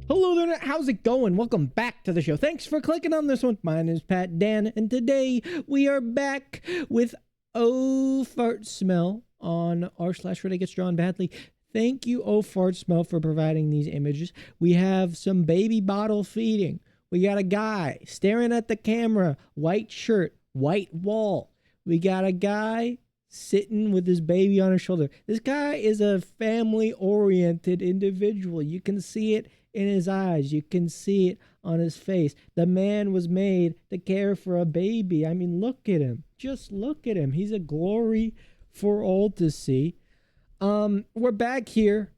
Hello there, how's it going? Welcome back to the show. Thanks for clicking on this one. My name is Pat Dan, and today we are back with Oh Fart Smell on r/where they get drawn badly. Thank you, Oh Fart Smell, for providing these images. We have some baby bottle feeding. We got a guy staring at the camera, white shirt, white wall. We got a guy sitting with his baby on his shoulder. This guy is a family-oriented individual. You can see it in his eyes. You can see it on his face. The man was made to care for a baby. I mean, look at him. Just look at him. He's a glory for all to see. We're back here.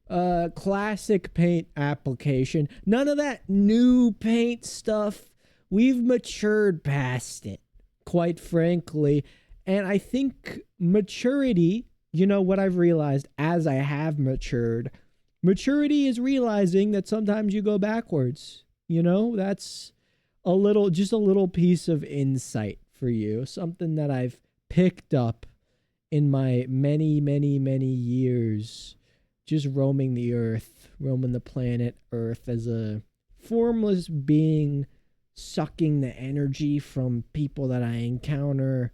Classic paint application. None of that new paint stuff. We've matured past it, quite frankly. And I think maturity, you know what I've realized as I have matured, maturity is realizing that sometimes you go backwards. You know, that's just a little piece of insight for you. Something that I've picked up in my many, many, many years just roaming the earth, roaming the planet Earth as a formless being, sucking the energy from people that I encounter.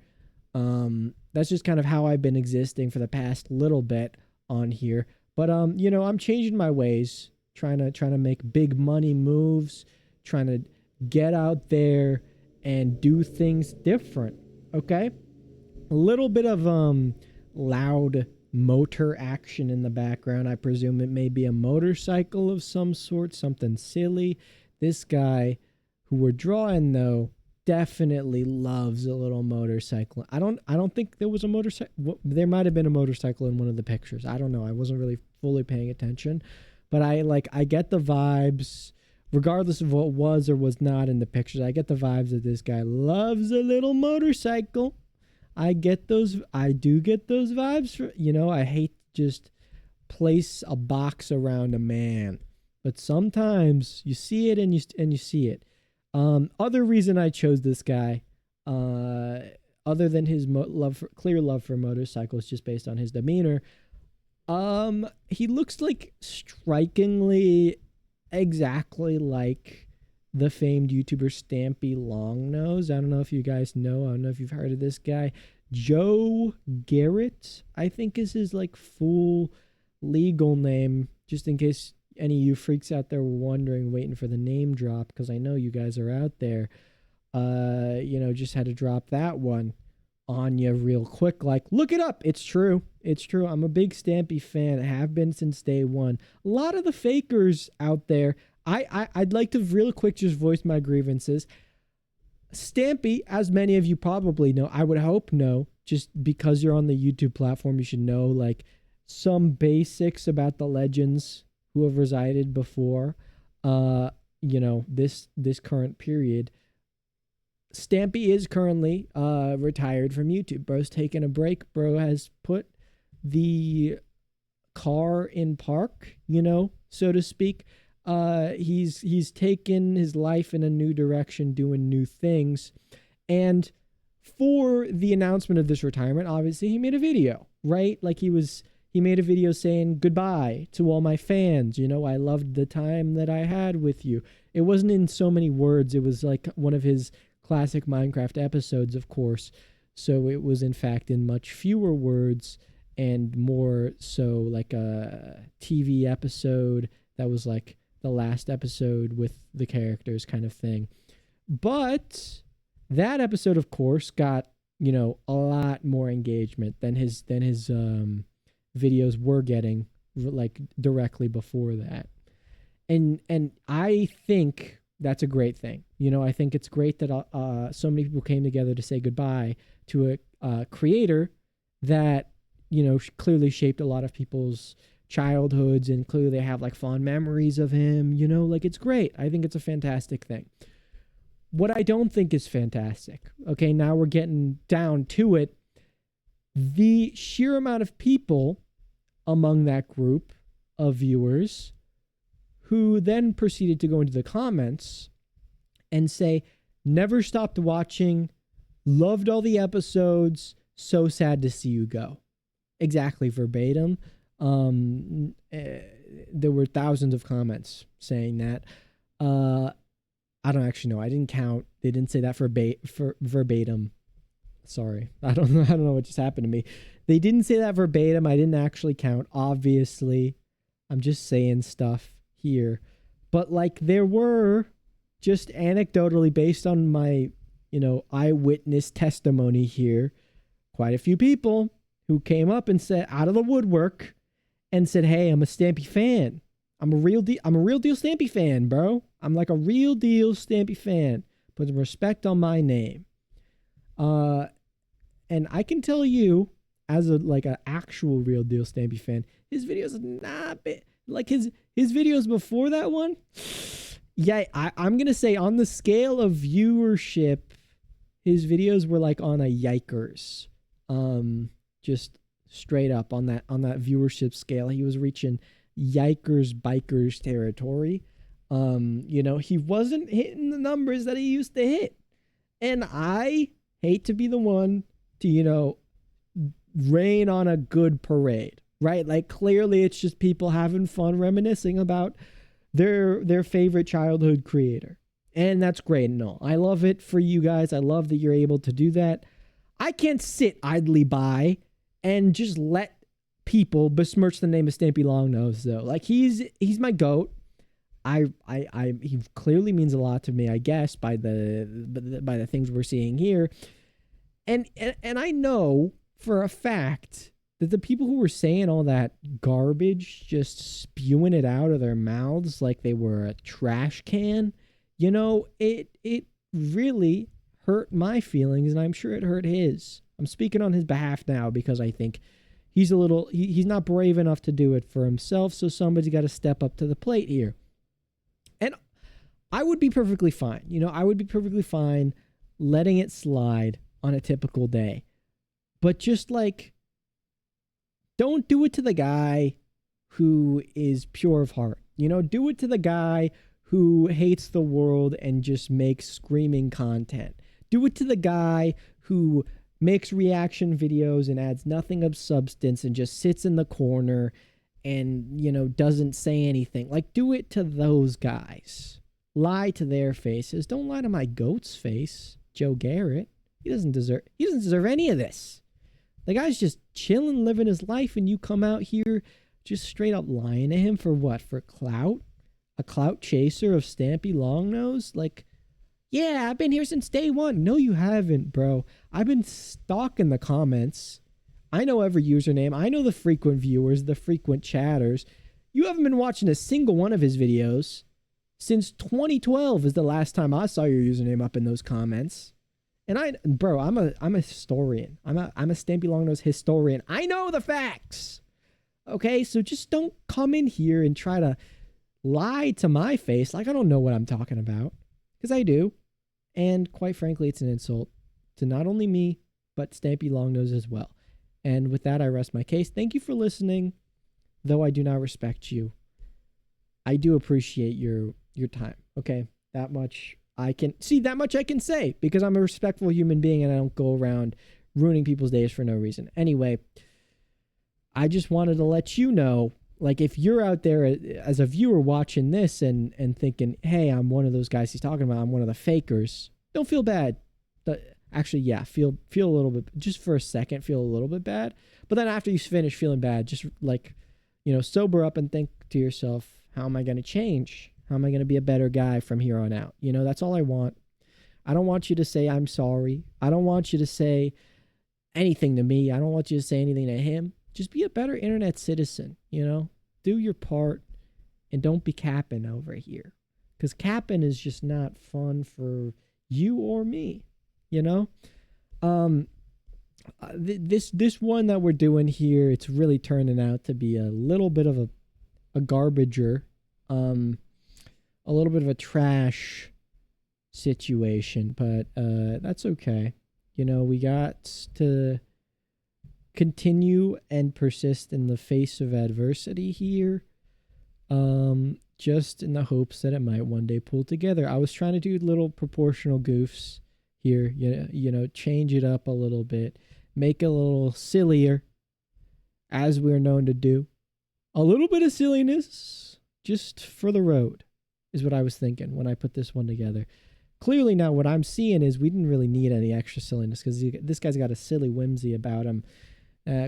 That's just kind of how I've been existing for the past little bit on here. But you know, I'm changing my ways, trying to make big money moves, trying to get out there and do things different. Okay? A little bit of loud motor action in the background. I presume it may be a motorcycle of some sort, something silly. This guy who we're drawing though definitely loves a little motorcycle. I don't think there was a motorcycle. There might have been a motorcycle in one of the pictures. I don't know. I wasn't really fully paying attention, but I get the vibes, regardless of what was or was not in the pictures. I get the vibes that this guy loves a little motorcycle. I do get those vibes. You know, I hate to just place a box around a man, but sometimes you see it and you see it. Other reason I chose this guy, other than his clear love for motorcycles, just based on his demeanor, he looks like strikingly exactly like the famed YouTuber Stampy Longnose. I don't know if you guys know. I don't know if you've heard of this guy. Joe Garrett, I think, is his like full legal name, just in case any of you freaks out there were wondering, waiting for the name drop, because I know you guys are out there. You know, just had to drop that one on you real quick. Like, look it up. It's true. It's true. I'm a big Stampy fan. I have been since day one. A lot of the fakers out there, I'd like to real quick just voice my grievances. Stampy, as many of you probably know, I would hope know, just because you're on the YouTube platform, you should know like some basics about the legends who have resided before, you know, this current period. Stampy is currently retired from YouTube. Bro's taking a break. Bro has put the car in park, you know, so to speak. He's taken his life in a new direction, doing new things. And for the announcement of this retirement, obviously he made a video, right? Like he made a video saying goodbye to all my fans. You know, I loved the time that I had with you. It wasn't in so many words. It was like one of his classic Minecraft episodes, of course. So it was in fact in much fewer words and more so like a TV episode that was like the last episode with the characters kind of thing. But that episode, of course, got, you know, a lot more engagement than his videos were getting like directly before that. And I think that's a great thing. You know, I think it's great that so many people came together to say goodbye to a creator that, you know, clearly shaped a lot of people's childhoods, and clearly they have like fond memories of him. You know, like it's great. I think it's a fantastic thing. What I don't think is fantastic, okay, now we're getting down to it, the sheer amount of people among that group of viewers who then proceeded to go into the comments and say, never stopped watching, loved all the episodes, so sad to see you go. Exactly verbatim. There were thousands of comments saying that. I don't actually know. I didn't count. They didn't say that for verbatim. Sorry. I don't know what just happened to me. They didn't say that verbatim. I didn't actually count. Obviously, I'm just saying stuff here. But like there were, just anecdotally based on my, eyewitness testimony here, quite a few people who came up and said out of the woodwork and said, "Hey, I'm a Stampy fan. I'm a real deal Stampy fan, bro. I'm like a real deal Stampy fan. Put some respect on my name." And I can tell you, as a actual real deal Stampy fan, his videos have not been like his videos before that one. Yeah, I'm gonna say on the scale of viewership, his videos were like on a yikers. Just straight up on that viewership scale, he was reaching yikers bikers territory. He wasn't hitting the numbers that he used to hit. And I hate to be the one to, rain on a good parade, right? Like clearly it's just people having fun reminiscing about their favorite childhood creator. And that's great and all. I love it for you guys. I love that you're able to do that. I can't sit idly by and just let people besmirch the name of Stampy Longnose though. Like he's my GOAT. He clearly means a lot to me, I guess, by the things we're seeing here. And I know for a fact that the people who were saying all that garbage, just spewing it out of their mouths like they were a trash can, it really hurt my feelings, and I'm sure it hurt his. I'm speaking on his behalf now because I think he's he's not brave enough to do it for himself, so somebody's got to step up to the plate here. And I would be perfectly fine. I would be perfectly fine letting it slide on a typical day. But just don't do it to the guy who is pure of heart. Do it to the guy who hates the world and just makes screaming content. Do it to the guy who makes reaction videos and adds nothing of substance and just sits in the corner and, doesn't say anything. Do it to those guys. Lie to their faces. Don't lie to my GOAT's face, Joe Garrett. He doesn't deserve any of this. The guy's just chilling, living his life, and you come out here just straight up lying to him for what? For clout? A clout chaser of Stampy Longnose? Yeah, I've been here since day one. No, you haven't, bro. I've been stalking the comments. I know every username. I know the frequent viewers, the frequent chatters. You haven't been watching a single one of his videos. Since 2012 is the last time I saw your username up in those comments. And I'm a historian. I'm a Stampy Longnose historian. I know the facts. Okay, so just don't come in here and try to lie to my face like I don't know what I'm talking about. Because I do. And quite frankly, it's an insult to not only me, but Stampy Longnose as well. And with that, I rest my case. Thank you for listening, though I do not respect you. I do appreciate your time, okay? That much I can say because I'm a respectful human being and I don't go around ruining people's days for no reason. Anyway, I just wanted to let you know, if you're out there as a viewer watching this and thinking, hey, I'm one of those guys he's talking about, I'm one of the fakers, don't feel bad. Actually, yeah, feel a little bit, just for a second, feel a little bit bad. But then after you finish feeling bad, just sober up and think to yourself, how am I going to change? How am I going to be a better guy from here on out? That's all I want. I don't want you to say I'm sorry. I don't want you to say anything to me. I don't want you to say anything to him. Just be a better internet citizen, Do your part and don't be capping over here. Because capping is just not fun for you or me, This one that we're doing here, it's really turning out to be a little bit of a garbager. A little bit of a trash situation, but that's okay. We got to continue and persist in the face of adversity here, just in the hopes that it might one day pull together. I was trying to do little proportional goofs here, change it up a little bit, make it a little sillier, as we're known to do. A little bit of silliness just for the road. is what I was thinking when I put this one together. Clearly now what I'm seeing is we didn't really need any extra silliness because this guy's got a silly whimsy about him.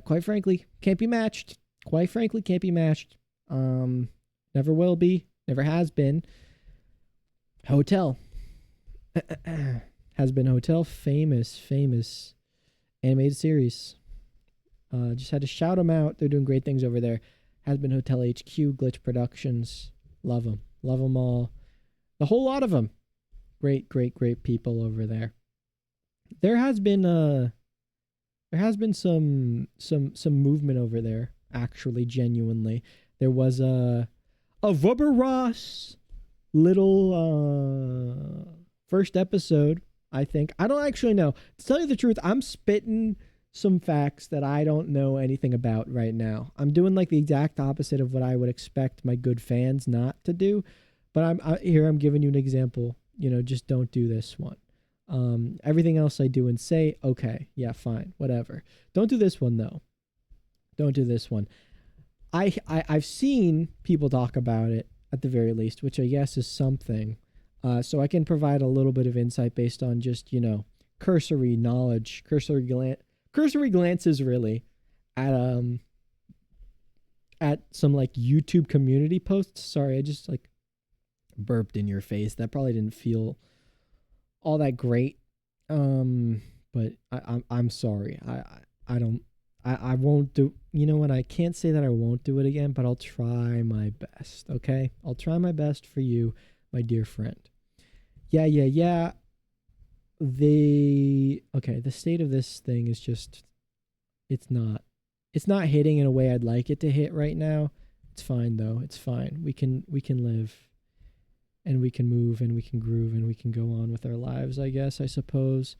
Quite frankly, can't be matched. Quite frankly, can't be matched. Never will be. Never has been. Hotel. Has been Hotel. Famous animated series. Just had to shout them out. They're doing great things over there. Has been Hotel HQ, Glitch Productions. Love them. Love them all. The whole lot of them. Great people over there. There has been some movement over there, actually, genuinely. There was a Rubber Ross little first episode, I think. I don't actually know. To tell you the truth, I'm spitting some facts that I don't know anything about right now. I'm doing like the exact opposite of what I would expect my good fans not to do. But I'm giving you an example. Just don't do this one. Everything else I do and say, okay, yeah, fine, whatever. Don't do this one though. Don't do this one. I've seen people talk about it at the very least, which I guess is something. So I can provide a little bit of insight based on just, cursory knowledge, cursory glances really at some like YouTube community posts. Sorry, I just like burped in your face. That probably didn't feel all that great. But I'm sorry. I won't do, what, I can't say that I won't do it again, but I'll try my best. Okay. I'll try my best for you, my dear friend. Yeah. The state of this thing is just, it's not hitting in a way I'd like it to hit right now. It's fine though. It's fine. We can live and we can move and we can groove and we can go on with our lives, I guess, I suppose.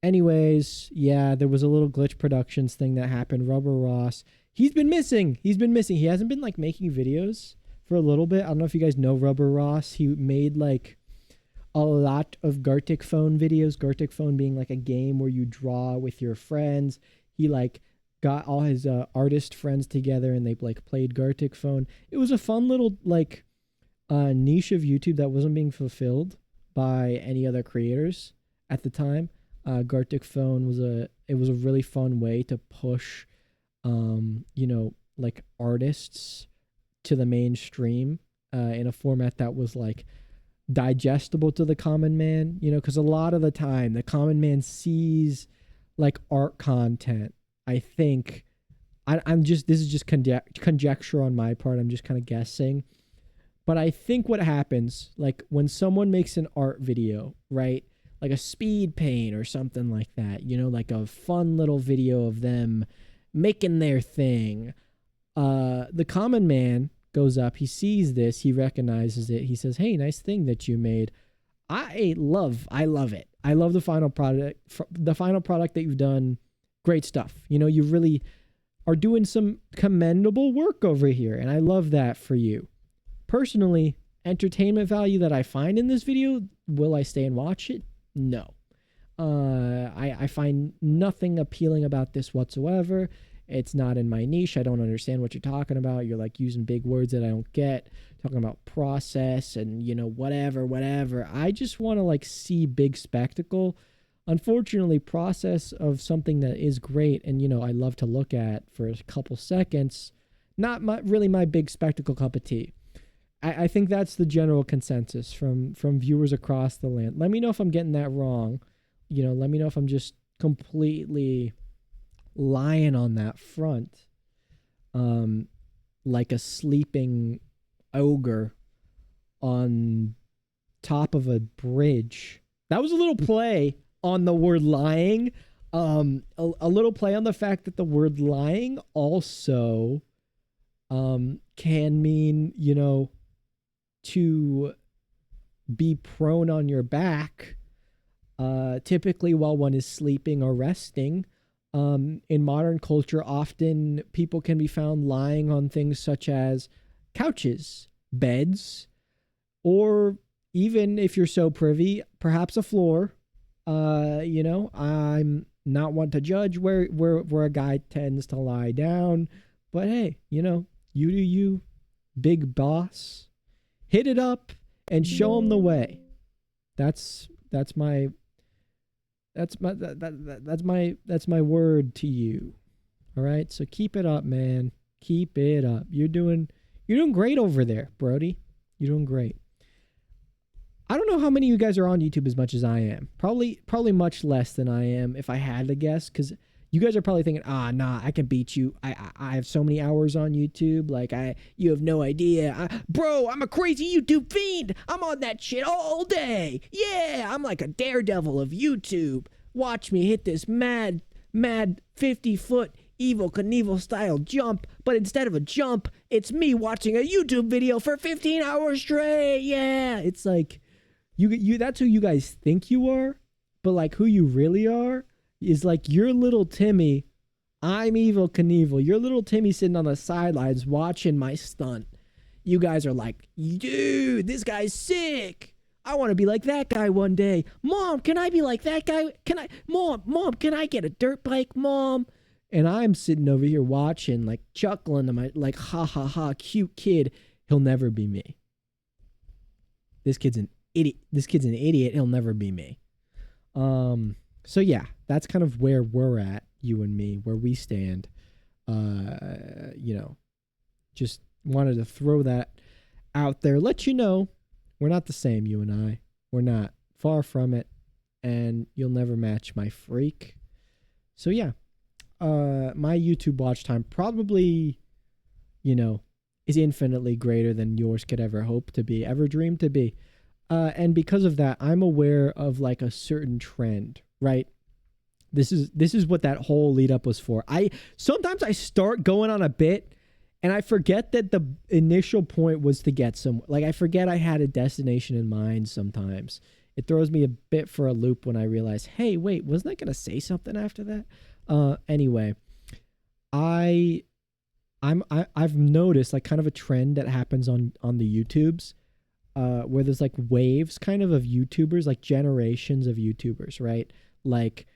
Anyways, yeah, there was a little Glitch Productions thing that happened. Rubber Ross, he's been missing. He hasn't been like making videos for a little bit. I don't know if you guys know Rubber Ross. He made like a lot of Gartic Phone videos. Gartic Phone being like a game where you draw with your friends. He like got all his artist friends together and they like played Gartic Phone. It was a fun little like niche of YouTube that wasn't being fulfilled by any other creators at the time. Gartic Phone was a really fun way to push like artists to the mainstream in a format that was like digestible to the common man, because a lot of the time the common man sees like art content. I think this is just conjecture on my part. I'm just kind of guessing. But I think what happens, like when someone makes an art video, right? Like a speed paint or something like that, like a fun little video of them making their thing. The common man goes up, he sees this, he recognizes it, he says, hey, nice thing that you made. I love it. I love the final product that you've done. Great stuff. You really are doing some commendable work over here, and I love that for you. Personally, entertainment value that I find in this video, will I stay and watch it? No. I find nothing appealing about this whatsoever. It's not in my niche. I don't understand what you're talking about. You're like using big words that I don't get, talking about process and, whatever. I just want to like see big spectacle. Unfortunately, process of something that is great and, I love to look at for a couple seconds, not really my big spectacle cup of tea. I think that's the general consensus from viewers across the land. Let me know if I'm getting that wrong. Let me know if I'm just completely lying on that front. Like a sleeping ogre on top of a bridge. That was a little play on the word lying. A little play on the fact that the word lying also can mean, to be prone on your back, typically while one is sleeping or resting. In modern culture, often people can be found lying on things such as couches, beds, or even if you're so privy, perhaps a floor. I'm not one to judge where a guy tends to lie down, but hey, you do you, big boss. Hit it up and show them the way. That's my word to you. All right? So keep it up, man. Keep it up. You're doing great over there, Brody. You're doing great. I don't know how many of you guys are on YouTube as much as I am. Probably much less than I am if I had to guess, because you guys are probably thinking, nah, I can beat you. I have so many hours on YouTube. Like, you have no idea. Bro, I'm a crazy YouTube fiend. I'm on that shit all day. Yeah, I'm like a daredevil of YouTube. Watch me hit this mad 50-foot Evel Knievel style jump, but instead of a jump, it's me watching a YouTube video for 15 hours straight. Yeah, it's like, you that's who you guys think you are, but like who you really are is like your little Timmy. I'm Evel Knievel. Your little Timmy sitting on the sidelines watching my stunt. You guys are like, dude, this guy's sick. I want to be like that guy one day. Mom, can I be like that guy? Mom, can I get a dirt bike, Mom? And I'm sitting over here watching, like chuckling to my, like, ha ha ha, cute kid. He'll never be me. This kid's an idiot. He'll never be me. So yeah, that's kind of where we're at, you and me, where we stand. Just wanted to throw that out there, let you know we're not the same, you and I. We're not. Far from it. And you'll never match my freak. So yeah, my YouTube watch time probably, is infinitely greater than yours could ever hope to be, ever dream to be. And because of that, I'm aware of like a certain trend, right? This is what that whole lead up was for. Sometimes I start going on a bit and I forget that the initial point was to get somewhere. Like, I forget I had a destination in mind sometimes. It throws me a bit for a loop when I realize, hey, wait, wasn't I going to say something after that? Anyway, I've noticed like kind of a trend that happens on the YouTubes, where there's like waves kind of YouTubers, like generations of YouTubers, right? Like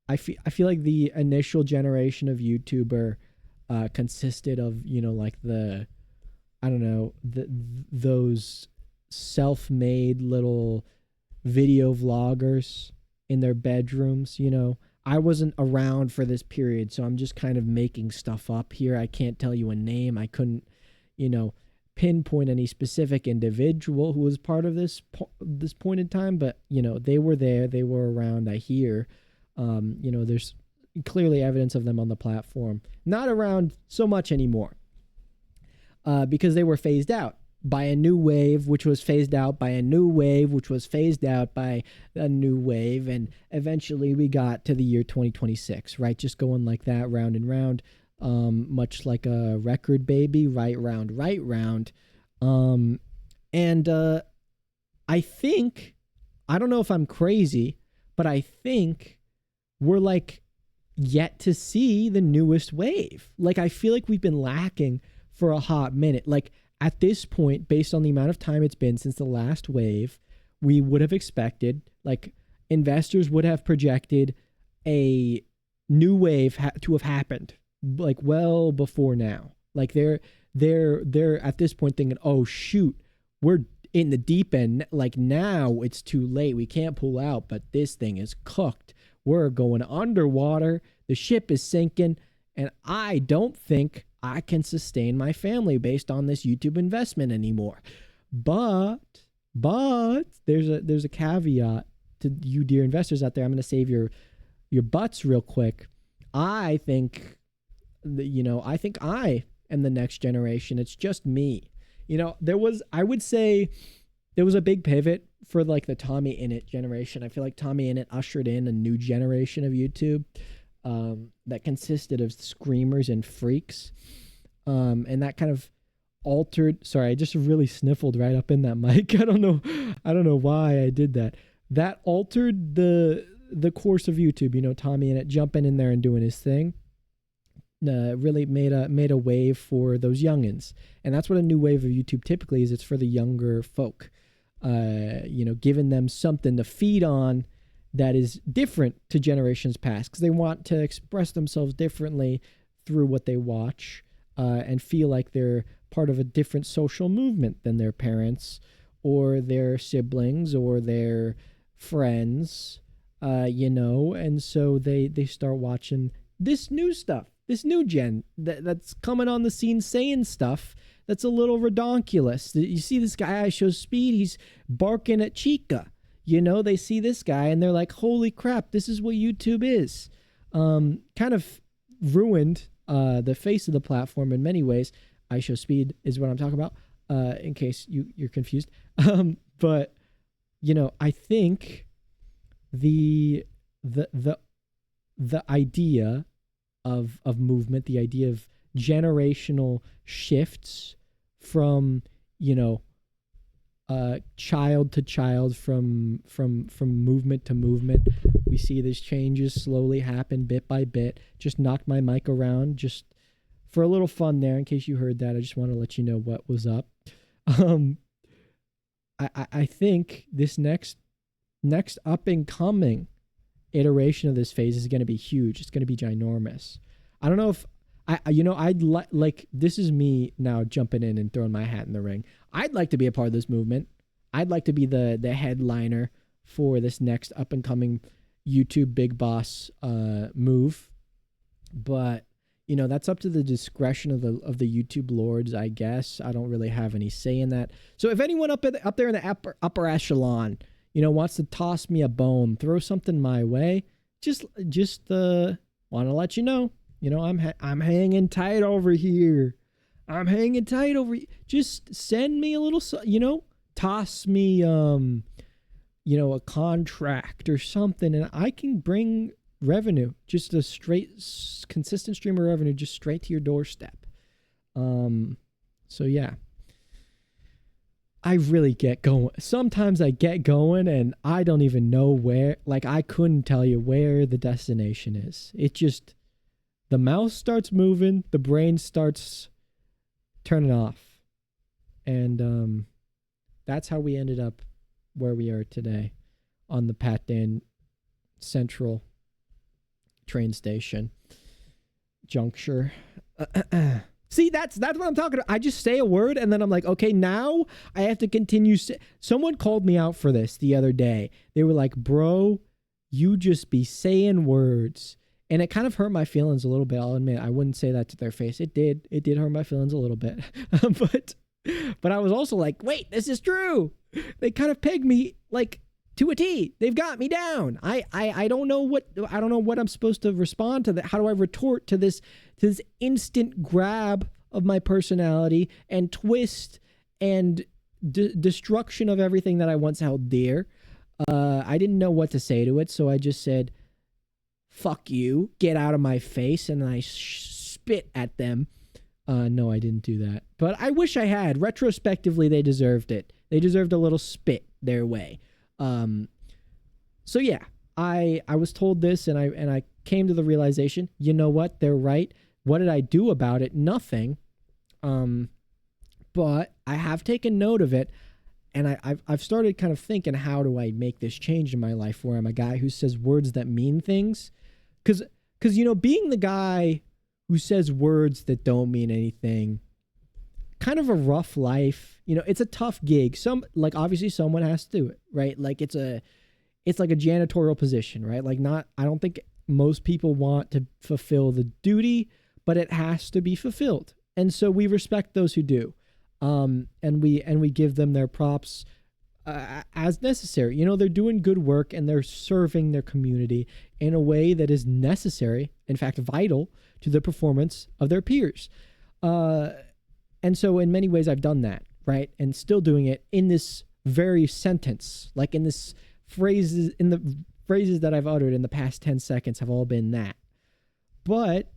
I feel like the initial generation of YouTuber consisted of, like those self-made little video vloggers in their bedrooms. I wasn't around for this period, so I'm just kind of making stuff up here. I can't tell you a name. I couldn't, pinpoint any specific individual who was part of this point in time, but they were there, they were around. I hear, there's clearly evidence of them on the platform, not around so much anymore, because they were phased out by a new wave, which was phased out by a new wave, which was phased out by a new wave, and eventually we got to the year 2026, right? Just going like that, round and round. Much like a record, baby, right round. I think, I don't know if I'm crazy, but I think we're like yet to see the newest wave. Like, I feel like we've been lacking for a hot minute. Like, at this point, based on the amount of time it's been since the last wave, we would have expected, like, investors would have projected a new wave to have happened, like, well before now. Like, they're at this point thinking, oh shoot, we're in the deep end. Like, now it's too late. We can't pull out, but this thing is cooked. We're going underwater. The ship is sinking, and I don't think I can sustain my family based on this YouTube investment anymore. But there's a caveat to you, dear investors out there. I'm going to save your butts real quick. I think I am the next generation. It's just me. I would say there was a big pivot for like the Tommy Innit generation. I feel like Tommy Innit ushered in a new generation of YouTube that consisted of screamers and freaks. And that kind of altered, sorry, I just really sniffled right up in that mic. I don't know why I did that. That altered the course of YouTube, Tommy Innit jumping in there and doing his thing. Really made a wave for those youngins. And that's what a new wave of YouTube typically is. It's for the younger folk, giving them something to feed on that is different to generations past, because they want to express themselves differently through what they watch, and feel like they're part of a different social movement than their parents or their siblings or their friends, and so they start watching this new stuff, this new gen that's coming on the scene saying stuff that's a little redonkulous. You see this guy I show speed, he's barking at Chica. They see this guy and they're like, holy crap, this is what YouTube is. Kind of ruined the face of the platform in many ways. I show speed is what I'm talking about, in case you're confused. But I think the idea of movement, the idea of generational shifts from child to child, from movement to movement. We see these changes slowly happen bit by bit. Just knocked my mic around just for a little fun there. In case you heard that, I just want to let you know what was up. I think this next up and coming iteration of this phase is going to be huge. It's going to be ginormous. I don't know if I'd like this is me now jumping in and throwing my hat in the ring. I'd like to be a part of this movement. I'd like to be the headliner for this next up and coming YouTube big boss move. But that's up to the discretion of the YouTube lords, I guess. I don't really have any say in that. So if anyone up there in the upper echelon, wants to toss me a bone, throw something my way, just want to let you know. I'm hanging tight over here. Just send me a little, toss me, a contract or something, and I can bring revenue, just a consistent stream of revenue, just straight to your doorstep. So yeah, I really get going. Sometimes I get going and I don't even know where, I couldn't tell you where the destination is. It just, the mouse starts moving, the brain starts turning off. And that's how we ended up where we are today on the Pat Dan Central train station juncture. See, that's what I'm talking about. I just say a word and then I'm like, okay, now I have to continue. Someone called me out for this the other day. They were like, bro, you just be saying words. And it kind of hurt my feelings a little bit. I'll admit, I wouldn't say that to their face. It did hurt my feelings a little bit. But I was also like, wait, this is true. They kind of pegged me to a T. They've got me down. I don't know what I'm supposed to respond to that. How do I retort to this instant grab of my personality and twist and destruction of everything that I once held dear? I didn't know what to say to it, so I just said, fuck you, get out of my face, and I spit at them. No, I didn't do that. But I wish I had. Retrospectively, they deserved it. They deserved a little spit their way. So yeah, I was told this and I came to the realization, you know what? They're right. What did I do about it? Nothing. But I have taken note of it, and I've started kind of thinking, how do I make this change in my life where I'm a guy who says words that mean things? Cause being the guy who says words that don't mean anything, kind of a rough life. It's a tough gig. Obviously someone has to do it, right? It's like a janitorial position, right? I don't think most people want to fulfill the duty, but it has to be fulfilled. And so we respect those who do. And we give them their props as necessary. They're doing good work and they're serving their community in a way that is necessary, in fact, vital to the performance of their peers. And so in many ways I've done that, right? And still doing it in this very sentence, in the phrases that I've uttered in the past 10 seconds have all been that. But,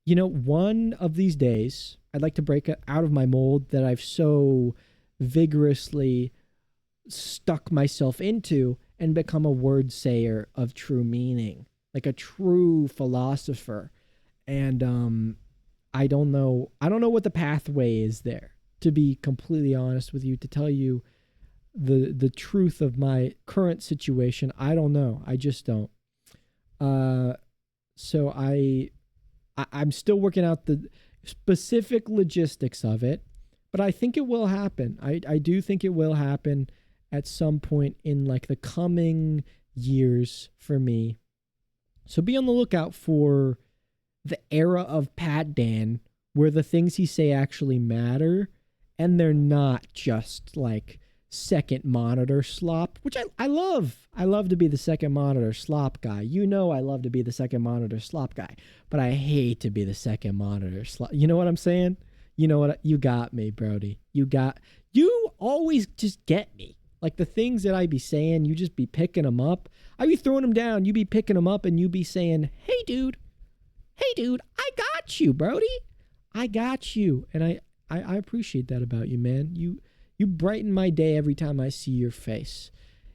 one of these days, I'd like to break out of my mold that I've so vigorously stuck myself into and become a word sayer of true meaning, like a true philosopher. And I don't know what the pathway is there, to be completely honest with you, to tell you the truth of my current situation. I don't know. I just don't. So I'm still working out the specific logistics of it, But I think it will happen. I do think it will happen at some point in like the coming years for me. So be on the lookout for the era of Pat Dan where the things he say actually matter and they're not just like second monitor slop, which I love. I love to be the second monitor slop guy. You know I love to be the second monitor slop guy, but I hate to be the second monitor slop. You know what I'm saying? You know what? You got me, Brody. You always just get me. Like the things that I be saying, you just be picking them up. I be throwing them down. You be picking them up and you be saying, hey, dude, I got you, Brody. I got you. And I appreciate that about you, man. You brighten my day every time I see your face.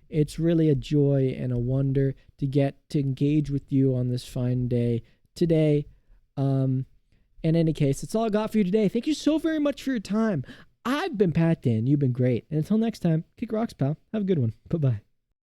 It's really a joy and a wonder to get to engage with you on this fine day today. In any case, that's all I got for you today. Thank you so very much for your time. I've been Pat Dan. You've been great. And until next time, kick rocks, pal. Have a good one. Bye-bye.